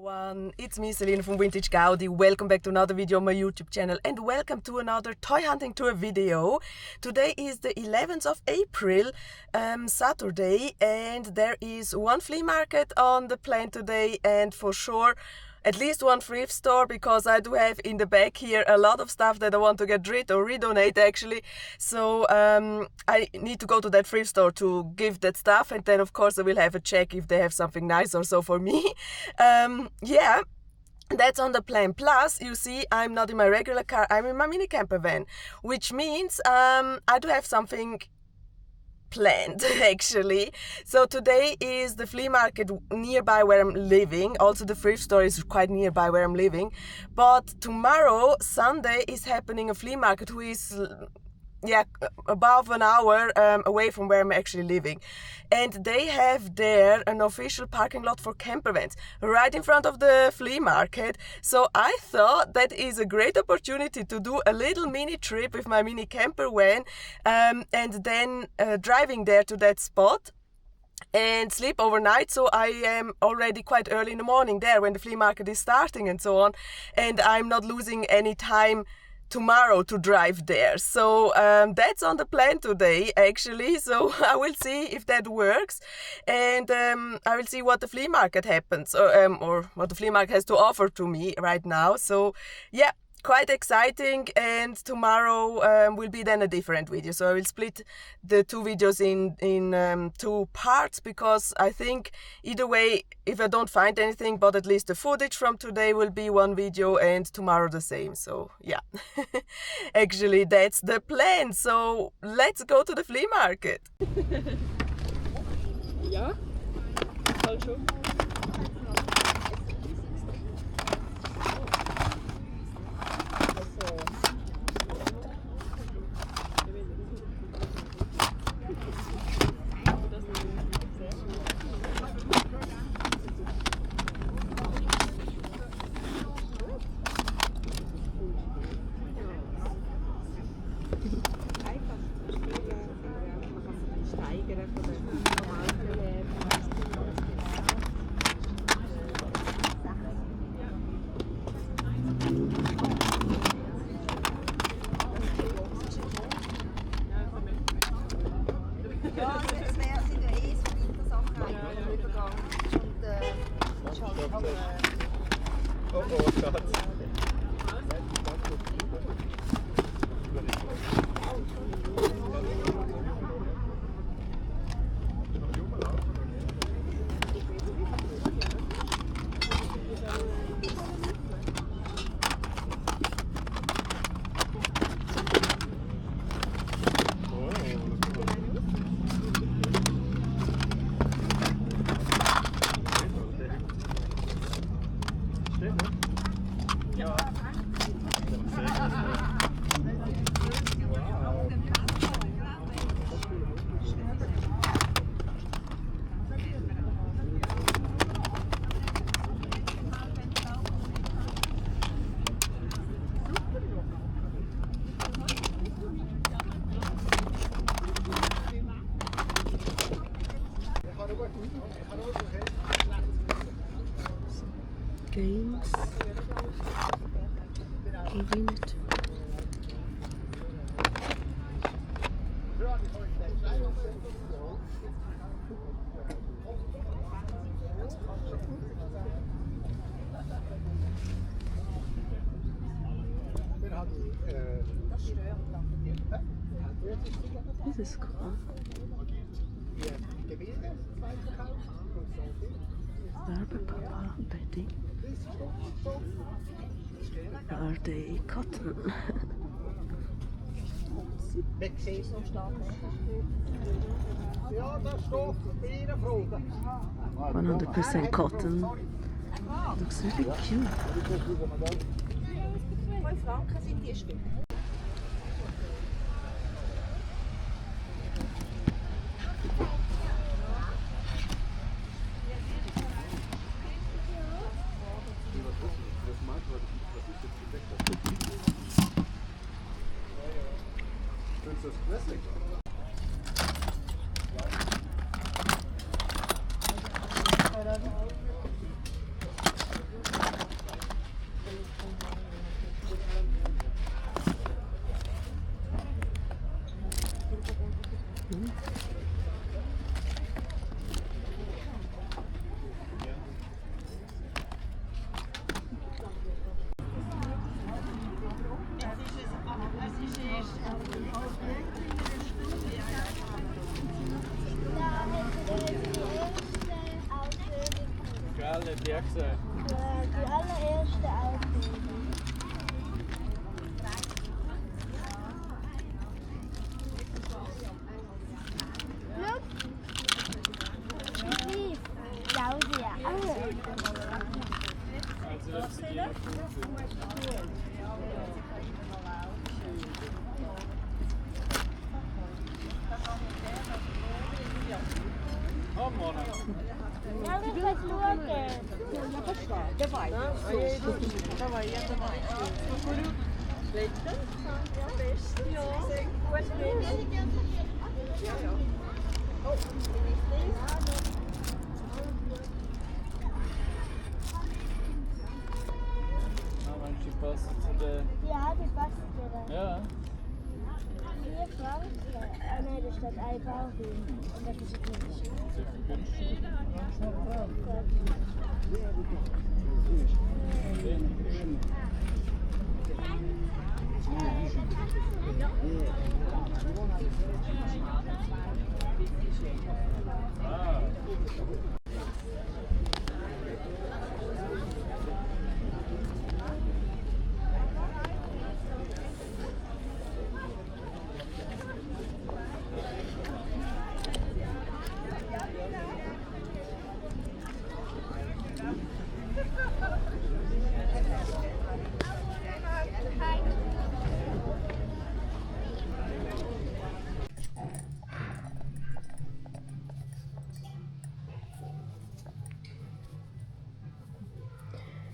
everyone, it's me Celine from Vintage Gaudi. Welcome back to another video on my YouTube channel and welcome to another toy hunting tour video. Today is the 11th of April, Saturday, and there is one flea market on the plan today and for sure at least one thrift store, because I do have in the back here a lot of stuff that I want to get rid or redonate actually. So I need to go to that thrift store to give that stuff, and then of course I will have a check if they have something nice or so for me. Yeah. That's on the plan. Plus, you see, I'm not in my regular car, I'm in my Minicamper van, which means I do have something planned actually. So today is the flea market nearby where I'm living. Also the thrift store is quite nearby where I'm living. But tomorrow, Sunday, is happening a flea market who is above an hour away from where I'm actually living, and they have there an official parking lot for camper vans right in front of the flea market. So I thought that is a great opportunity to do a little mini trip with my mini camper van, and then driving there to that spot and sleep overnight. So I am already quite early in the morning there when the flea market is starting and so on, and I'm not losing any time tomorrow to drive there. So that's on the plan today actually. So I will see if that works, and I will see what the flea market happens, or what the flea market has to offer to me right now. So yeah, quite exciting, and tomorrow will be then a different video. So I will split the two videos in two parts, because I think either way, if I don't find anything, but at least the footage from today will be one video and tomorrow the same. So yeah, actually that's the plan. So let's go to the flea market. Ja, voll schon. Games, gewinnt. Das ist cool. Bedding. Birthday cotton. 100% cotton. Looks really cute. 5 Franken sind die Stück. auch gesehen. Die allererste Ausbildung. Look. Wie? Claudia. Also das ist die Oh Mann. Ja, wir können schauen. Давай. Давай, я давай. Покурю. Lekker? Ja, best. Ja. Goed mee. Ja, ja. Oh, Mensch, die passen zu der... Ja, die passt dir. Ja. 4 Franken. Ah nein, da steht ein Barbie. Und das ist nicht. Sicher günstig. Ah.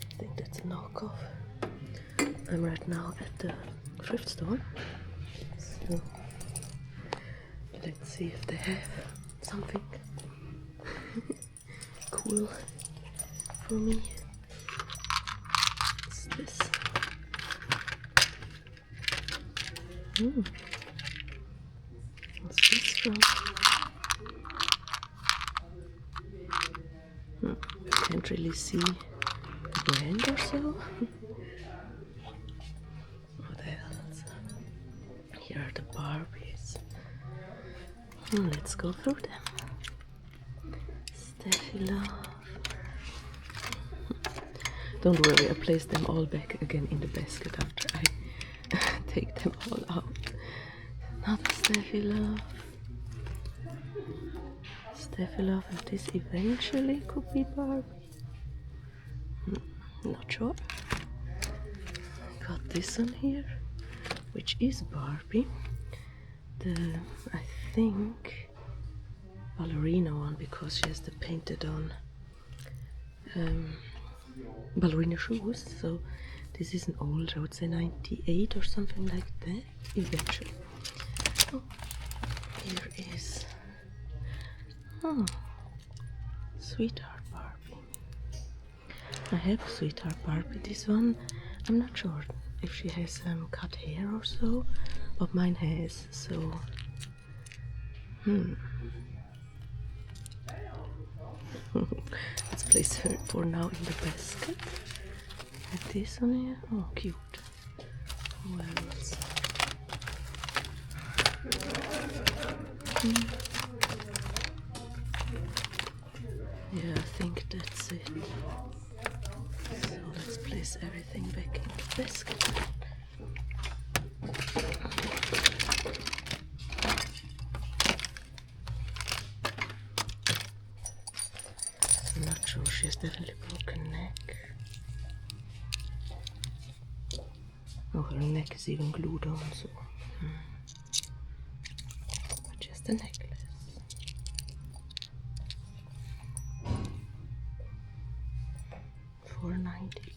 I think that's a knockoff. I'm right now at the thrift store. So let's see if they have something cool for me. What's this? What's this from? Can't really see the brand or so. What else? Here are the Barbies. Let's go through them. Steffi Love. Don't worry, I place them all back again in the basket after I take them all out. Another Steffi Love. Steffi Love, if this eventually could be Barbie. Not sure. Got this one here, which is Barbie. I think, ballerina one, because she has the painted on ballerina shoes. So this is an old, I would say 98 or something like that, eventually. Oh, here is Sweetheart Barbie. I have Sweetheart Barbie. This one, I'm not sure if she has cut hair or so, but mine has, so let's place her for now in the basket. And this one here, oh cute. Who else? Yeah, I think that's it. So let's place everything back in the basket. I'm not sure, she has definitely broken neck. Oh, her neck is even glued on, so. But just a necklace. $4.90.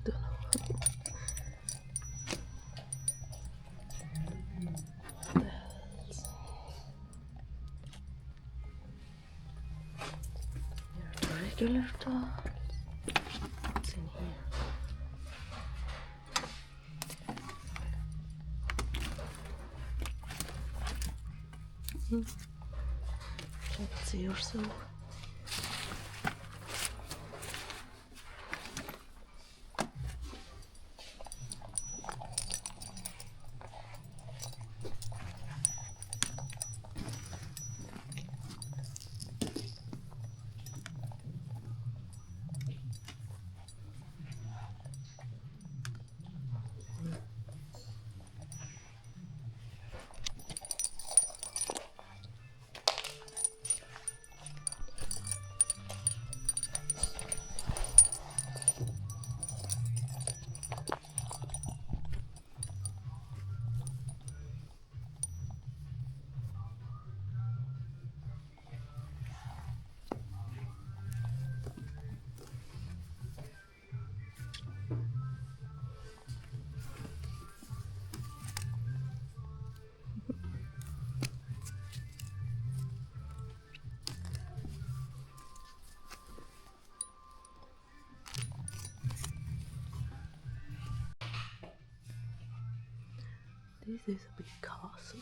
Don't know. What else? Regular dolls. What's in here? Let's see or so. this is a big castle.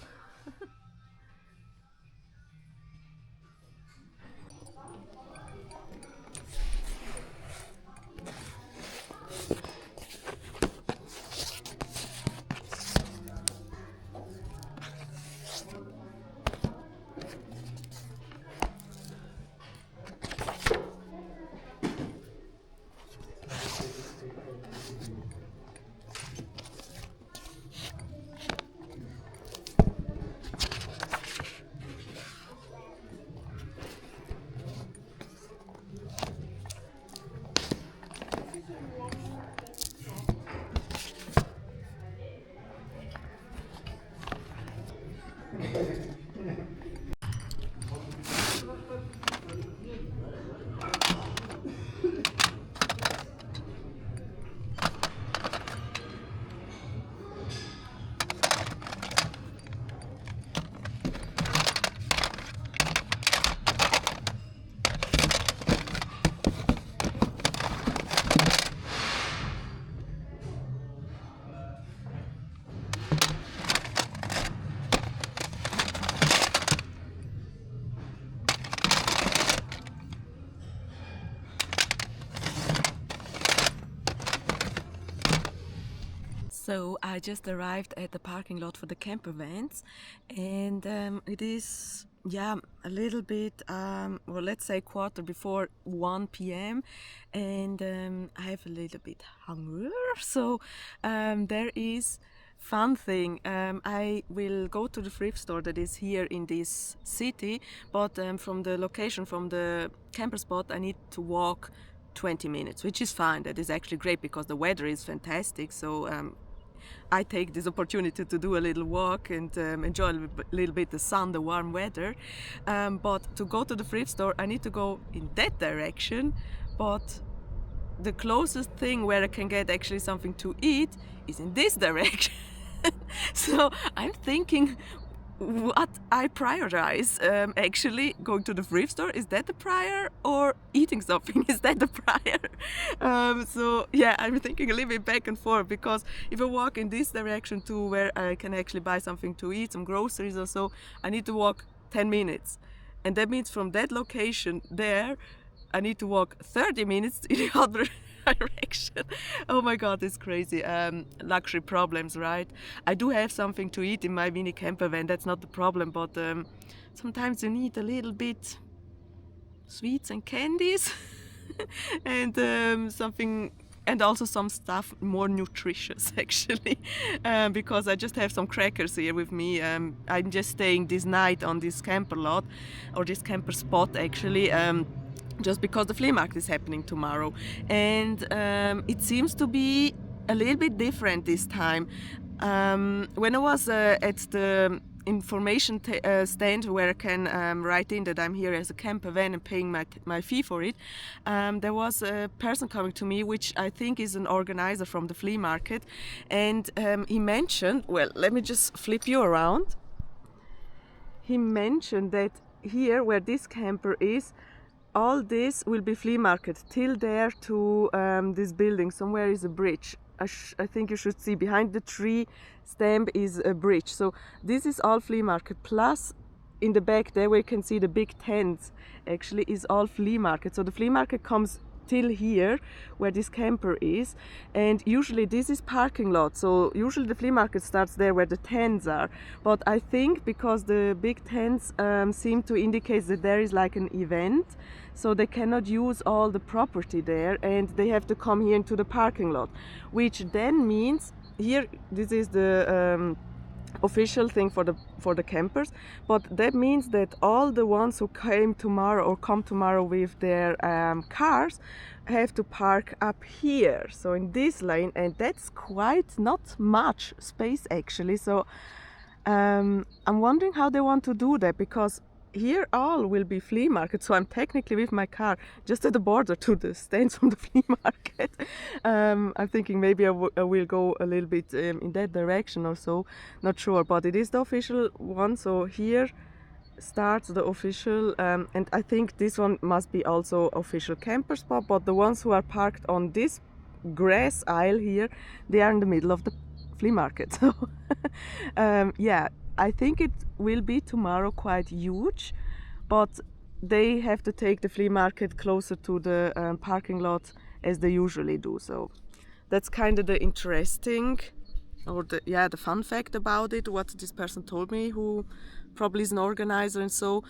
So I just arrived at the parking lot for the camper vans, and it is, yeah, a little bit, well, let's say quarter before 1 p.m. and I have a little bit hunger, so there is fun thing. I will go to the thrift store that is here in this city, but from the location, from the camper spot, I need to walk 20 minutes, which is fine. That is actually great because the weather is fantastic. So I take this opportunity to do a little walk and enjoy a little bit the sun, the warm weather. But to go to the thrift store, I need to go in that direction. But the closest thing where I can get actually something to eat is in this direction. So I'm thinking what I prioritize. Actually going to the thrift store, is that the prior, or eating something, is that the prior? So yeah, I'm thinking a little bit back and forth, because if I walk in this direction to where I can actually buy something to eat, some groceries or so, I need to walk 10 minutes, and that means from that location there I need to walk 30 minutes in the other direction. Oh my god, it's crazy. Luxury problems, right? I do have something to eat in my mini camper van, that's not the problem, but sometimes you need a little bit sweets and candies and something, and also some stuff more nutritious actually, because I just have some crackers here with me. I'm just staying this night on this camper lot, or this camper spot actually, just because the flea market is happening tomorrow, and it seems to be a little bit different this time. When I was at the information stand where I can write in that I'm here as a camper van and paying my fee for it, there was a person coming to me, which I think is an organizer from the flea market, and he mentioned, well, let me just flip you around. He mentioned that here where this camper is, all this will be flea market till there to this building. Somewhere is a bridge. I think you should see behind the tree stamp is a bridge. So this is all flea market, plus in the back there where you can see the big tents actually is all flea market. So the flea market comes till here where this camper is, and usually this is parking lot, so usually the flea market starts there where the tents are. But I think because the big tents seem to indicate that there is like an event, so they cannot use all the property there and they have to come here into the parking lot, which then means here this is the official thing for the campers, but that means that all the ones who came tomorrow or come tomorrow with their cars have to park up here, so in this lane, and that's quite not much space actually. So I'm wondering how they want to do that, because here all will be flea market, so I'm technically with my car just at the border to the stands from the flea market. I'm thinking maybe I will go a little bit in that direction or so, not sure, but it is the official one. So here starts the official, and I think this one must be also official camper spot, but the ones who are parked on this grass aisle here, they are in the middle of the flea market. So yeah, I think it will be tomorrow quite huge, but they have to take the flea market closer to the parking lot as they usually do. So that's kind of the interesting, or the fun fact about it, what this person told me, who probably is an organizer. And so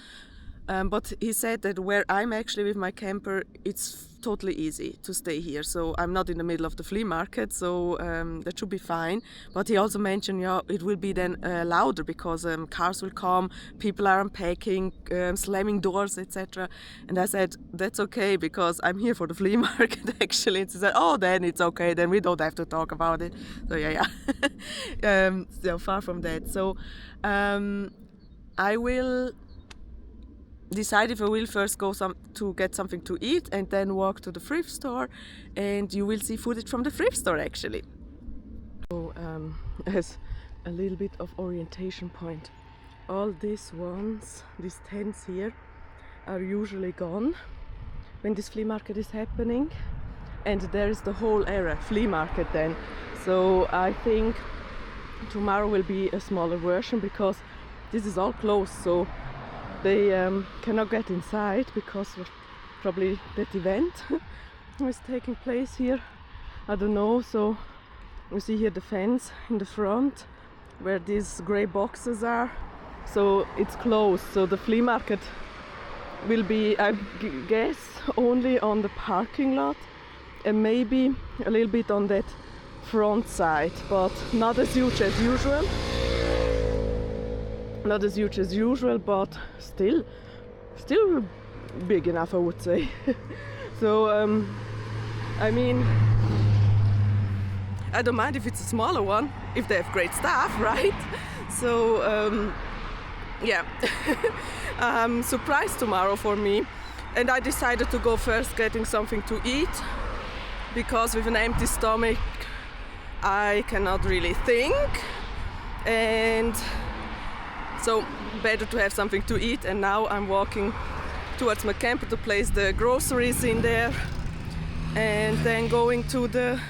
but he said that where I'm actually with my camper, it's totally easy to stay here. So I'm not in the middle of the flea market, so that should be fine. But he also mentioned, yeah, it will be then louder because cars will come, people are unpacking, slamming doors, etc. And I said, that's okay because I'm here for the flea market actually. And he said, oh, then it's okay, then we don't have to talk about it. So yeah. So far from that. So I will decide if I will first go to get something to eat and then walk to the thrift store, and you will see footage from the thrift store actually. So as a little bit of orientation point, all these tents here are usually gone when this flea market is happening, and there is the whole area flea market then. So I think tomorrow will be a smaller version because this is all closed, so they cannot get inside because of probably that event was taking place here. I don't know. So you see here the fence in the front where these grey boxes are. So it's closed. So the flea market will be, I guess, only on the parking lot and maybe a little bit on that front side, but not as huge as usual. Not as huge as usual, but still big enough, I would say. So I mean, I don't mind if it's a smaller one, if they have great staff, right? So yeah, surprise tomorrow for me. And I decided to go first getting something to eat, because with an empty stomach I cannot really think, and so better to have something to eat. And now I'm walking towards my camper to place the groceries in there, and then going to the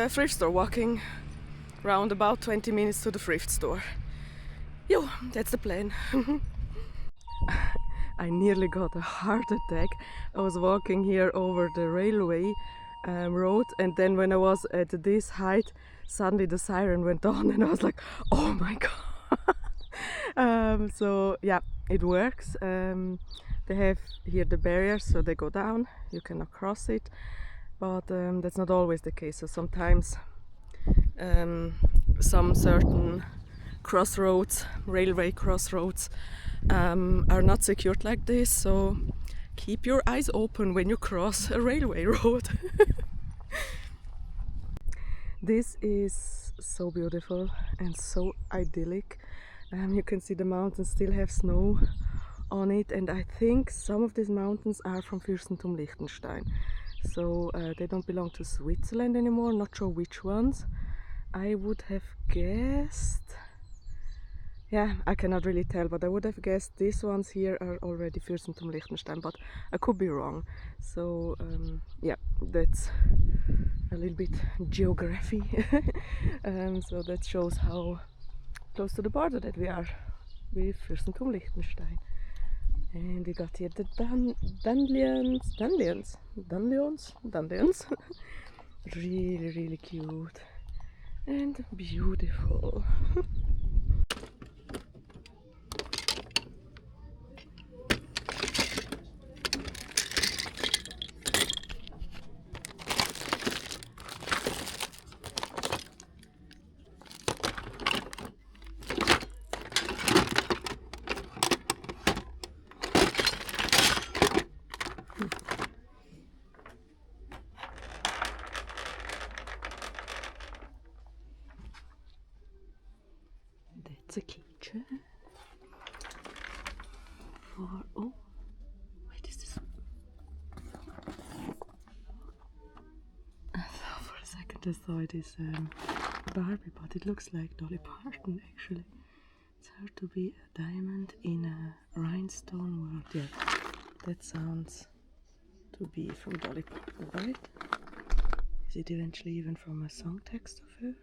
thrift store, walking around about 20 minutes to the thrift store. Yo, that's the plan. I nearly got a heart attack. I was walking here over the railway road, and then when I was at this height, suddenly the siren went on and I was like, oh my god. So yeah, it works. They have here the barriers, so they go down, you cannot cross it, but that's not always the case. So sometimes some certain crossroads, railway crossroads, are not secured like this, so keep your eyes open when you cross a railway road. This is so beautiful and so idyllic. You can see the mountains still have snow on it, and I think some of these mountains are from Fürstentum Liechtenstein. So they don't belong to Switzerland anymore, not sure which ones. I would have guessed, yeah, I cannot really tell, but I would have guessed these ones here are already Fürstentum Liechtenstein, but I could be wrong. So yeah, that's a little bit geography. So that shows how close to the border that we are with Fürstentum Liechtenstein. And we got here the dandelions. Really cute and beautiful. That's a kitchen for, oh, wait, is this? I thought for a second I saw it is Barbie, but it looks like Dolly Parton actually. It's hard to be a diamond in a rhinestone world. Yeah, that sounds to be from Dolly Parton, right? Is it eventually even from a song text of her?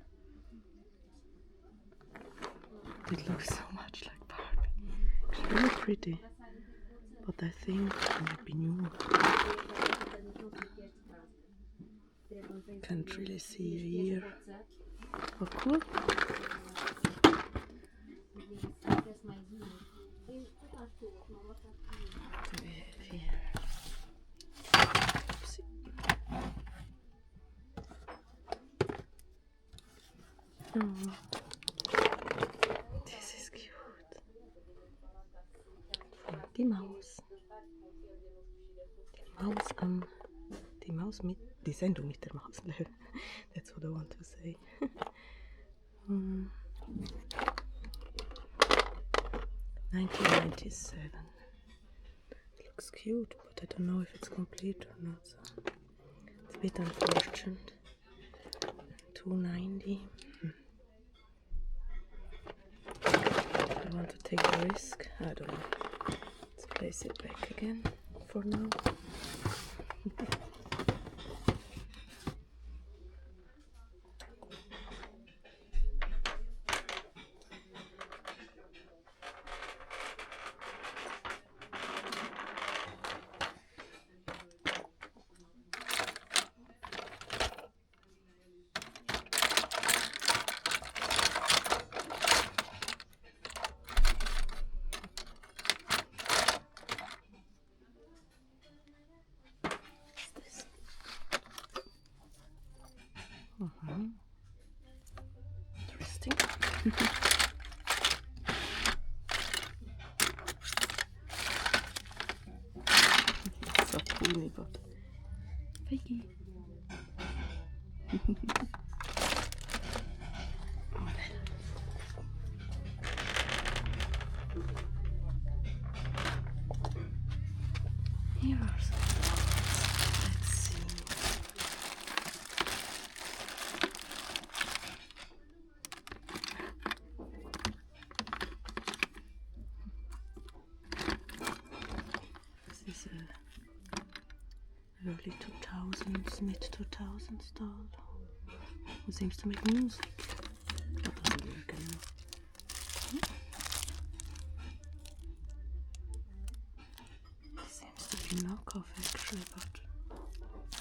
It looks so much like Barbie. It's really pretty, but I think it might be new. Can't really see a year. Oh, cool. Do we have here? Oopsie. Oh, this is cute. Die Maus. Die Maus mit, die Sendung mit der Maus. That's what I want to say. 1997. It looks cute, but I don't know if it's complete or not. So it's a bit unfortunate. 290. I want to take a risk. I don't know. Let's place it back again for now. Interesting. So teeny, but fakey. Here are some ones. Let's see. This is a early 2000s, mid 2000s doll who seems to make music. That doesn't work anymore. Seems to be knockoff actually, but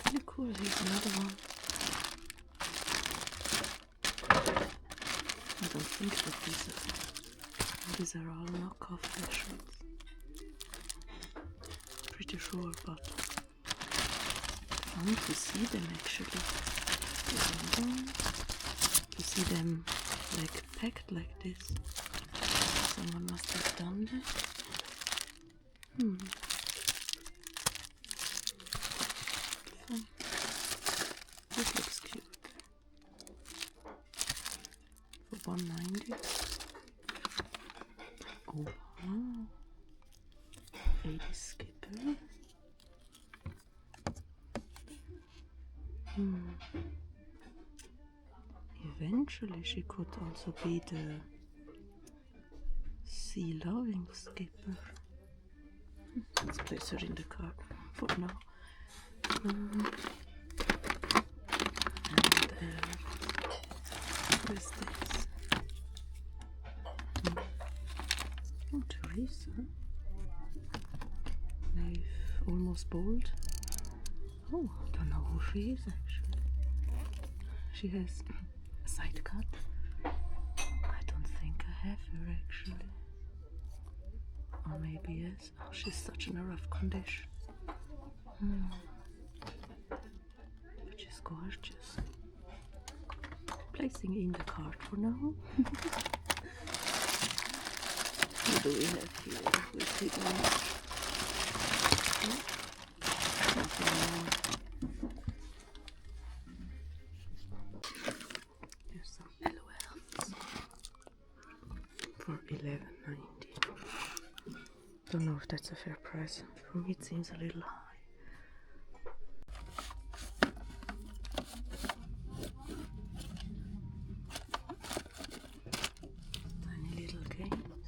really cool. Here's another one. I don't think that these are all knockoff versions. Pretty sure, but fun to see them actually. To see them like packed like this. Someone must have done that. Fun. This looks cute. For 190. Oh wow. 80 skipper. Eventually she could also be the sea-loving skipper. Let's place her in the cart for now. Who is this? Oh, Teresa. They've almost bald. Oh, I don't know who she is actually. She has a side cut. I don't think I have her actually. Or maybe yes. Oh, she's such in a rough condition. But she's gorgeous. Placing in the cart for now. What do we have here? We see there's some LOLs for $11.90. Don't know if that's a fair price. For me it seems a little high. Tiny little games.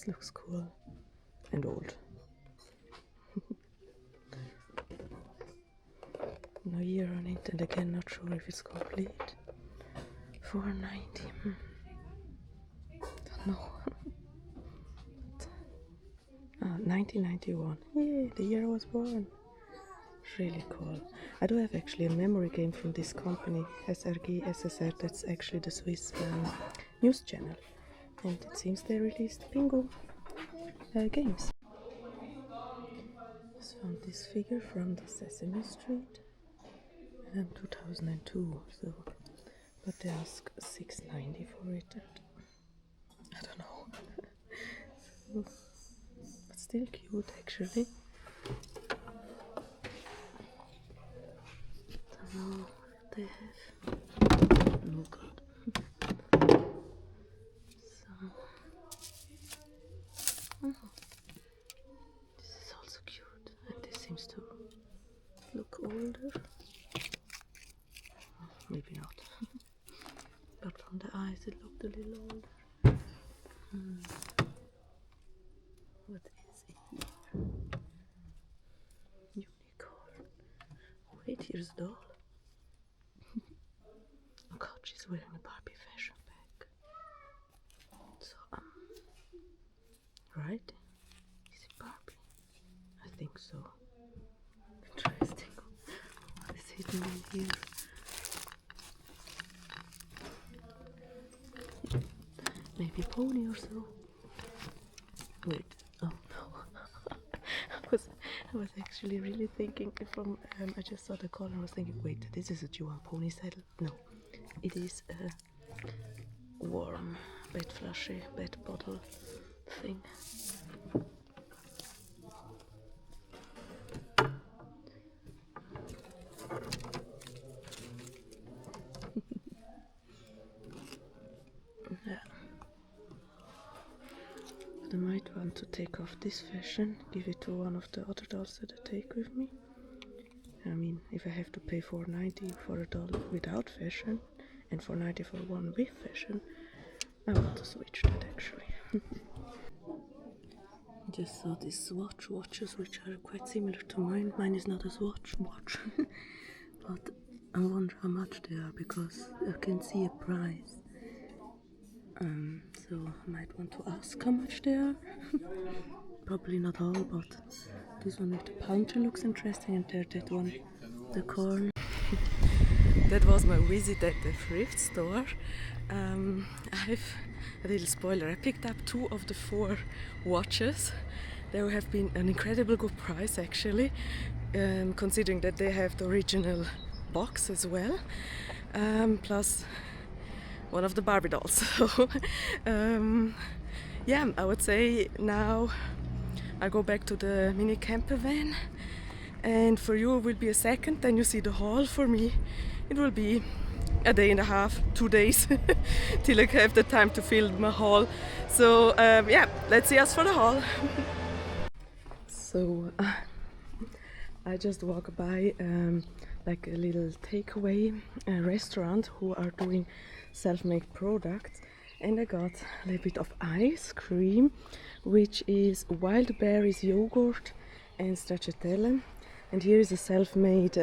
this looks cool and old. No year on it, and again not sure if it's complete. 490. Don't know. 1991. Yeah, the year I was born. Really cool. I do have actually a memory game from this company, SRG SSR. That's actually the Swiss news channel, and it seems they released bingo games. I found this figure from the Sesame Street, 2002. So, but they ask 690 for it. And I don't know. So, but still cute actually. Don't know what they have. Oh god. So, this is also cute, and this seems to look older. Maybe not. But from the eyes it looked a little older. What is it here? Unicorn. Wait, here's a doll. Oh god, she's wearing a Barbie fashion bag. So, right? Is it Barbie? I think so. Interesting. What is hidden in here? Maybe pony or so. Wait, oh no. I was actually really thinking from I just saw the color and was thinking, wait, this is a Juan pony saddle. No, it is a warm bed flushy bed bottle thing. Yeah. I might want to take off this fashion, give it to one of the other dolls that I take with me. I mean, if I have to pay $4.90 for a doll without fashion and $4.90 for one with fashion, I want to switch that actually. Just saw these Swatch watches, which are quite similar to mine. Mine is not a Swatch watch, but I wonder how much they are because I can see a price. So I might want to ask how much they are. Probably not all, but this one with the puncher looks interesting, and there that one, the corn. That was my visit at the thrift store. I've a little spoiler. I picked up 2 of the 4 watches. They have been an incredible good price actually, considering that they have the original box as well, plus one of the Barbiedolls. So yeah, I would say now I go back to the Minicamper van, and for you it will be a second, then you see the haul. For me it will be a day and a half, 2 days till I have the time to film my haul. So yeah, let's see us for the haul. So I just walk by like a little takeaway restaurant who are doing self-made products, and I got a little bit of ice cream, which is wild berries, yogurt and stracciatella, and here is a self-made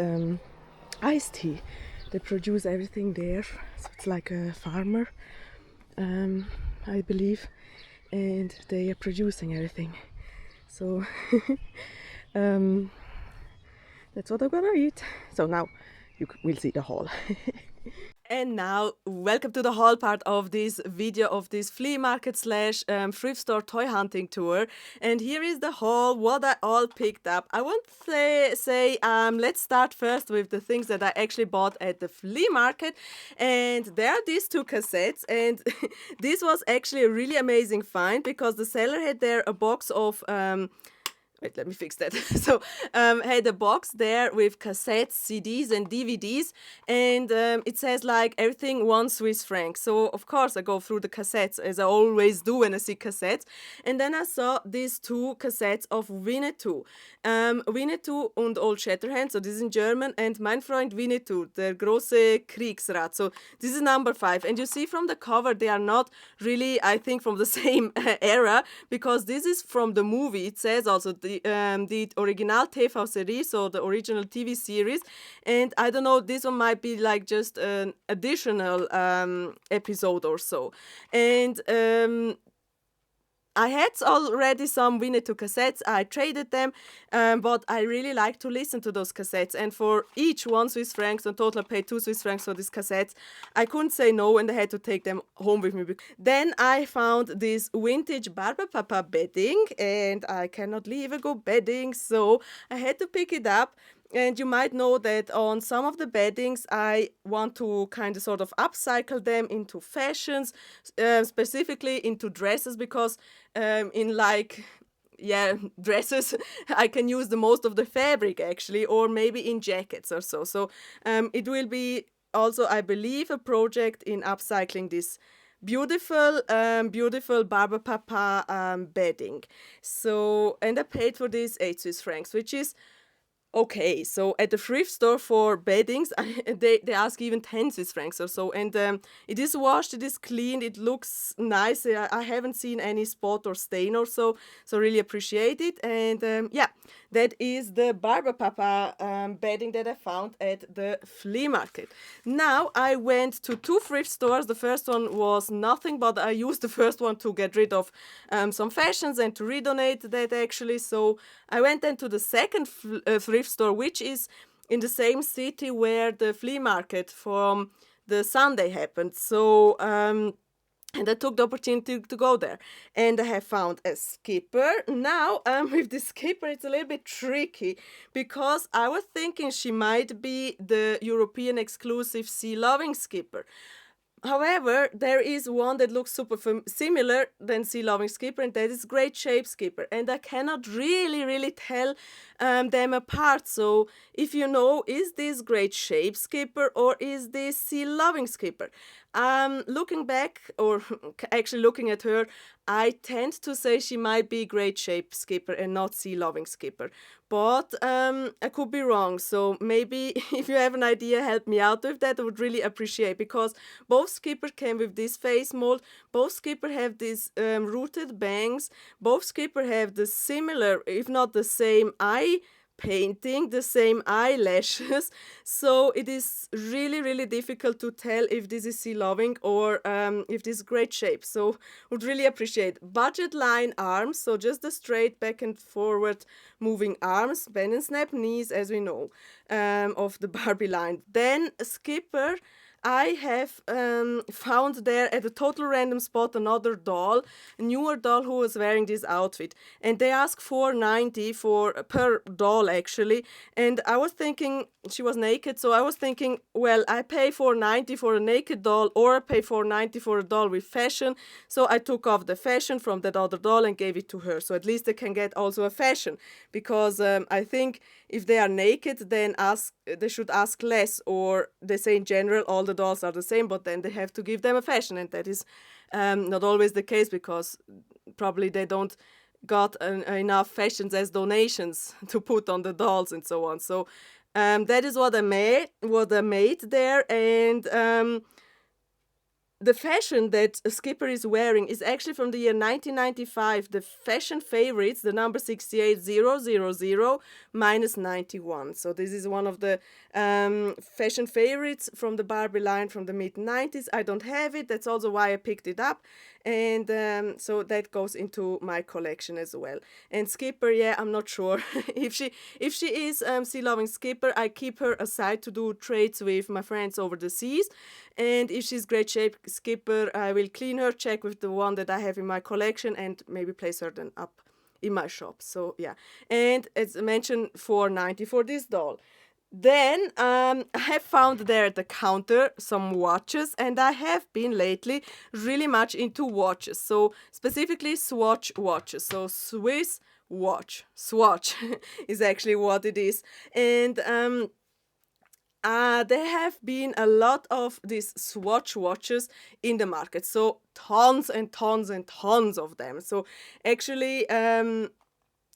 iced tea. They produce everything there, so it's like a farmer, I believe, and they are producing everything. So that's what I'm gonna eat. So now you will see the haul. And now, welcome to the haul part of this video of this flea market slash thrift store toy hunting tour. And here is the haul, what I all picked up. I want to say let's start first with the things that I actually bought at the flea market. And there are these 2 cassettes, and this was actually a really amazing find because the seller had there a box of Wait, let me fix that. So had a box there with cassettes, CDs, and DVDs, and it says like everything 1 Swiss franc. So of course I go through the cassettes as I always do when I see cassettes, and then I saw these 2 cassettes of Winnetou, Winnetou und Old Shatterhand. So this is in German, and Mein Freund Winnetou, der große Kriegsrat. So this is number 5, and you see from the cover they are not really, I think, from the same era, because this is from the movie. It says also the original TV-Serie, so the original TV series, and I don't know, this one might be like just an additional episode or so. And I had already some Winnetou cassettes. I traded them, but I really like to listen to those cassettes. And for each 1 Swiss francs, in total I paid 2 Swiss francs for these cassettes. I couldn't say no, and I had to take them home with me. Then I found this vintage Barbapapa bedding, and I cannot leave a good bedding, so I had to pick it up. And you might know that on some of the beddings, I want to kind of sort of upcycle them into fashions, specifically into dresses, because in like, yeah, dresses, I can use the most of the fabric actually, or maybe in jackets or so. So it will be also, I believe, a project in upcycling this beautiful Barbapapa bedding. So, and I paid for this 8 Swiss francs, which is okay. So at the thrift store for beddings, they ask even 10 Swiss francs or so. And it is washed, it is clean, it looks nice. I haven't seen any spot or stain or so. So really appreciate it. And yeah, that is the Barbapapa bedding that I found at the flea market. Now I went to 2 thrift stores. The first one was nothing, but I used the first one to get rid of some fashions and to redonate that actually. So I went then to the second thrift store, which is in the same city where the flea market from the Sunday happened. So and I took the opportunity to go there, and I have found a skipper. Now with the skipper it's a little bit tricky, because I was thinking she might be the European exclusive sea loving skipper. However, there is one that looks super similar than Sea Loving Skipper, and that is Great Shape Skipper. And I cannot really tell them apart. So if you know, is this Great Shape Skipper or is this Sea Loving Skipper? Looking back, or actually looking at her, I tend to say she might be Great Shape Skipper and not Sea Loving Skipper. But I could be wrong, so maybe if you have an idea, help me out with that. I would really appreciate, because both skipper came with this face mold, both skipper have these rooted bangs, both skipper have the similar, if not the same, eye painting, the same eyelashes. So it is really difficult to tell if this is sea loving or if this is Great Shape. So would really appreciate budget line arms, so just the straight back and forward moving arms, bend and snap knees, as we know, of the Barbie line. Then skipper, I have found there at a total random spot another doll, a newer doll who was wearing this outfit, and they asked $4.90 per doll actually. And I was thinking, she was naked, so I was thinking, well, I pay $4.90 for a naked doll, or I pay $4.90 for a doll with fashion. So I took off the fashion from that other doll and gave it to her, so at least they can get also a fashion, because I think if they are naked, then they should ask less, or they say in general all the dolls are the same, but then they have to give them a fashion, and that is not always the case, because probably they don't got enough fashions as donations to put on the dolls and so on. So that is what I made there. And the fashion that Skipper is wearing is actually from the year 1995, the fashion favorites, the number 68000 minus 91. So this is one of the fashion favorites from the Barbie line from the mid-90s. I don't have it, that's also why I picked it up. And so that goes into my collection as well. And Skipper, yeah, I'm not sure if she is sea loving Skipper. I keep her aside to do trades with my friends over the seas. And if she's Great Shape Skipper, I will clean her, check with the one that I have in my collection, and maybe place her then up in my shop. So yeah, and as I mentioned, $4.90 for this doll. Then I have found there at the counter some watches, and I have been lately really much into watches. So specifically Swatch Watches, so Swiss watch. Swatch is actually what it is. And there have been a lot of these Swatch watches in the market. So tons and tons and tons of them. So actually,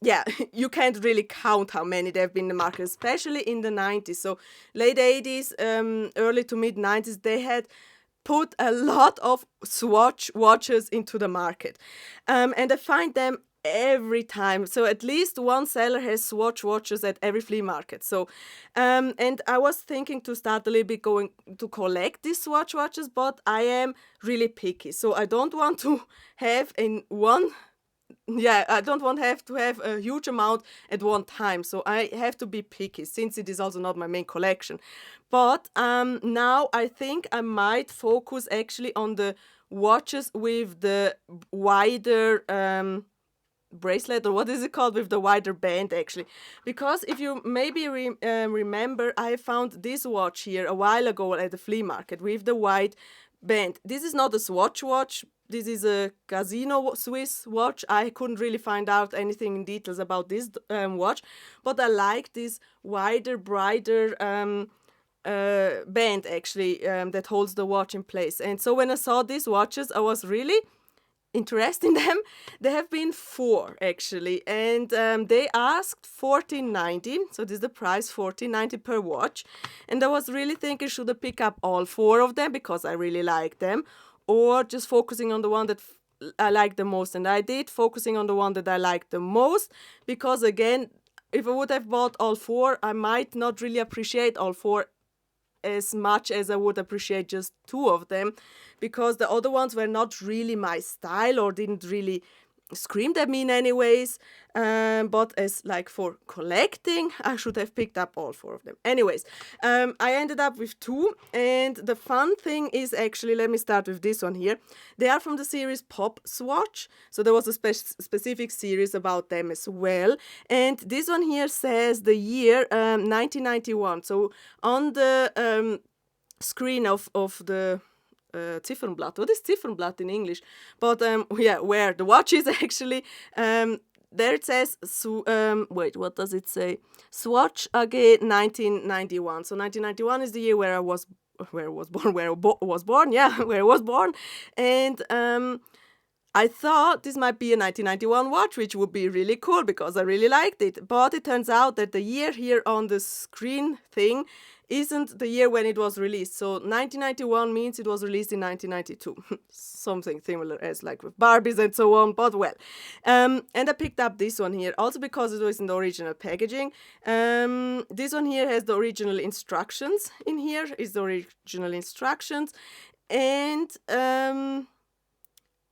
yeah, you can't really count how many there have been in the market, especially in the 90s. So late 80s, early to mid 90s, they had put a lot of Swatch watches into the market. And I find them every time. So at least one seller has Swatch watches at every flea market. So, and I was thinking to start a little bit going to collect these Swatch watches, but I am really picky. So I don't want to have in one, yeah, I don't want to have a huge amount at one time. So I have to be picky since it is also not my main collection. But now I think I might focus actually on the watches with the wider bracelet, or what is it called, with the wider band actually. Because if you maybe remember, I found this watch here a while ago at the flea market with the wide band. This is not a Swatch watch. This is a Casino Swiss watch. I couldn't really find out anything in details about this watch, but I like this wider, brighter band actually that holds the watch in place. And so when I saw these watches, I was really interested in them. There have been 4 actually, and they asked $14.90. So this is the price, $14.90 per watch. And I was really thinking, should I pick up all 4 of them because I really like them, or just focusing on the one that I like the most. And I did, focusing on the one that I like the most, because again, if I would have bought all 4, I might not really appreciate all 4 as much as I would appreciate just 2 of them, because the other ones were not really my style or didn't really screamed at me in any ways. But as like for collecting, I should have picked up all 4 of them. Anyways, I ended up with 2, and the fun thing is actually, let me start with this one here. They are from the series Pop Swatch, so there was a specific series about them as well. And this one here says the year 1991. So on the screen of the Ziffernblatt. What is Ziffernblatt in English? But yeah, where the watch is actually, there it says, wait, what does it say? Swatch AG 1991. So 1991 is the year where I was born. And I thought this might be a 1991 watch, which would be really cool because I really liked it. But it turns out that the year here on the screen thing isn't the year when it was released. So 1991 means it was released in 1992. Something similar as like with Barbies and so on, but well. And I picked up this one here, also because it was in the original packaging. This one here has the original instructions in here, is the original instructions. And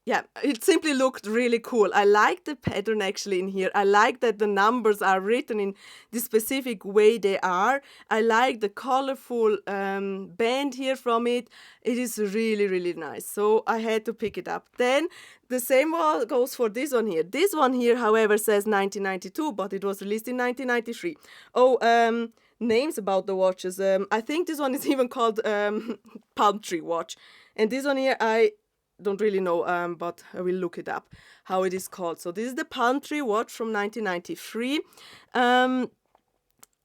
yeah, it simply looked really cool. I like the pattern actually in here. I like that the numbers are written in the specific way they are. I like the colorful band here from it. It is really, really nice. So I had to pick it up. Then the same goes for this one here. This one here, however, says 1992, but it was released in 1993. Oh, names about the watches. I think this one is even called Palm Tree Watch. And this one here, I don't really know, but I will look it up how it is called. So this is the Palm Tree watch from 1993,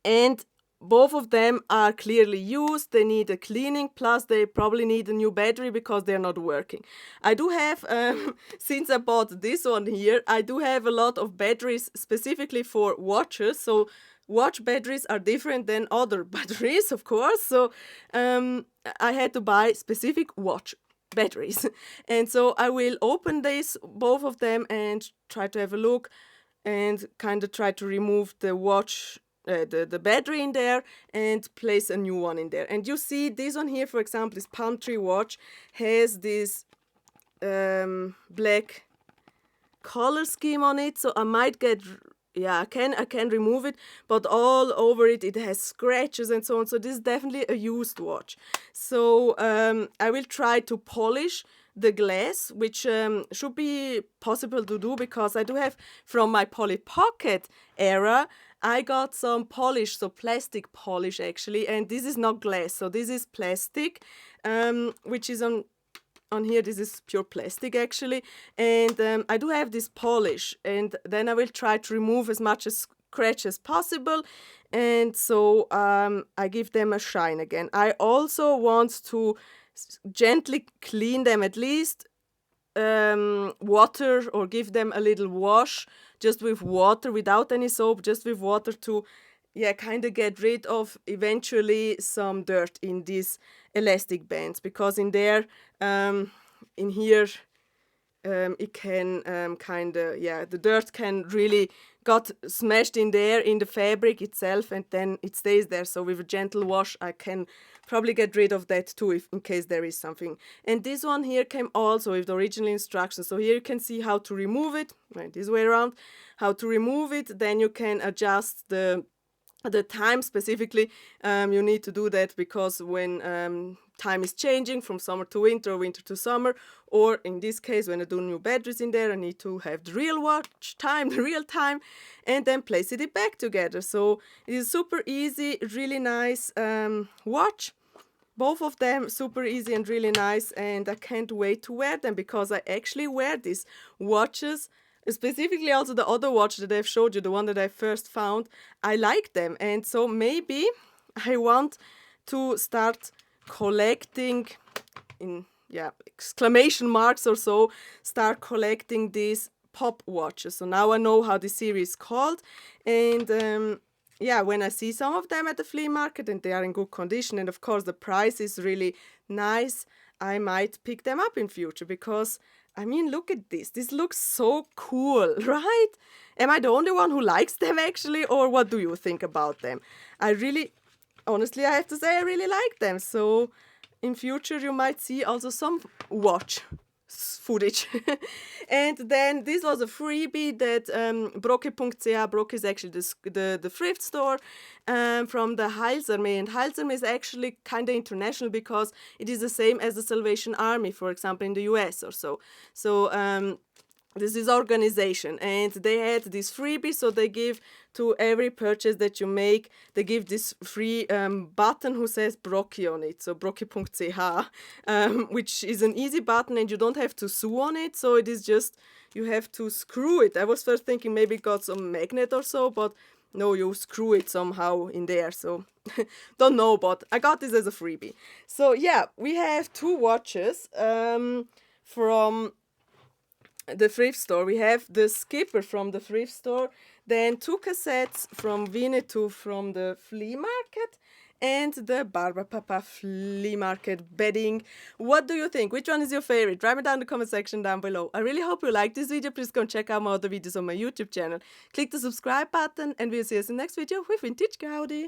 and both of them are clearly used. They need a cleaning, plus they probably need a new battery because they're not working. I do have, since I bought this one here, I do have a lot of batteries specifically for watches. So watch batteries are different than other batteries, of course. So I had to buy specific watch batteries. And so I will open both of them, and try to have a look and kind of try to remove the watch, the battery in there, and place a new one in there. And you see this one here, for example, this Palm Tree watch has this black color scheme on it, so I might get, yeah, I can remove it, but all over it has scratches and so on. So this is definitely a used watch. So I will try to polish the glass, which should be possible to do, because I do have, from my Polly Pocket era, I got some polish, so plastic polish actually, and this is not glass, so this is plastic, which is on on here. This is pure plastic actually, and I do have this polish, and then I will try to remove as much as scratch as possible, and so I give them a shine again. I also want to gently clean them, at least water, or give them a little wash just with water, without any soap, just with water, to kind of get rid of eventually some dirt in these elastic bands, because in there in here it can kind of the dirt can really got smashed in there in the fabric itself, and then it stays there. So with a gentle wash I can probably get rid of that too, if in case there is something. And this one here came also with the original instructions. So here you can see how to remove it, right, this way around, how to remove it. Then you can adjust the time specifically. You need to do that because when time is changing from summer to winter or winter to summer, or in this case when I do new batteries in there, I need to have the real watch time, the real time, and then place it back together. So it is super easy, really nice watch. Both of them super easy and really nice, and I can't wait to wear them, because I actually wear these watches. Specifically also the other watch that I've showed you, the one that I first found, I like them, and so maybe I want to start collecting, in exclamation marks or so, start collecting these pop watches. So now I know how this series is called, and when I see some of them at the flea market and they are in good condition, and of course the price is really nice, I might pick them up in future, because I mean, look at this. This looks so cool, right? Am I the only one who likes them actually, or what do you think about them? Honestly, I have to say I really like them. So in future you might see also some watch footage. And then this was a freebie that Brocke.ch, Brocke is actually the thrift store from the Heilsarmee, and Heilsarmee is actually kind of international, because it is the same as the Salvation Army, for example, in the US or so. So this is organization, and they had this freebie, so they give to every purchase that you make, they give this free button who says Brocke on it, so Brocke.ch, which is an easy button, and you don't have to sew on it, so it is just, you have to screw it. I was first thinking maybe it got some magnet or so, but no, you screw it somehow in there, so don't know, but I got this as a freebie. So yeah, we have 2 watches from the thrift store. We have the Skipper from the thrift store, then 2 cassettes from Winnetou from the flea market, and the Barbapapa flea market bedding. What do you think? Which one is your favorite? Write me down in the comment section down below. I really hope you liked this video. Please go and check out my other videos on my YouTube channel. Click the subscribe button, and we'll see us in the next video with Vintage Gaudi.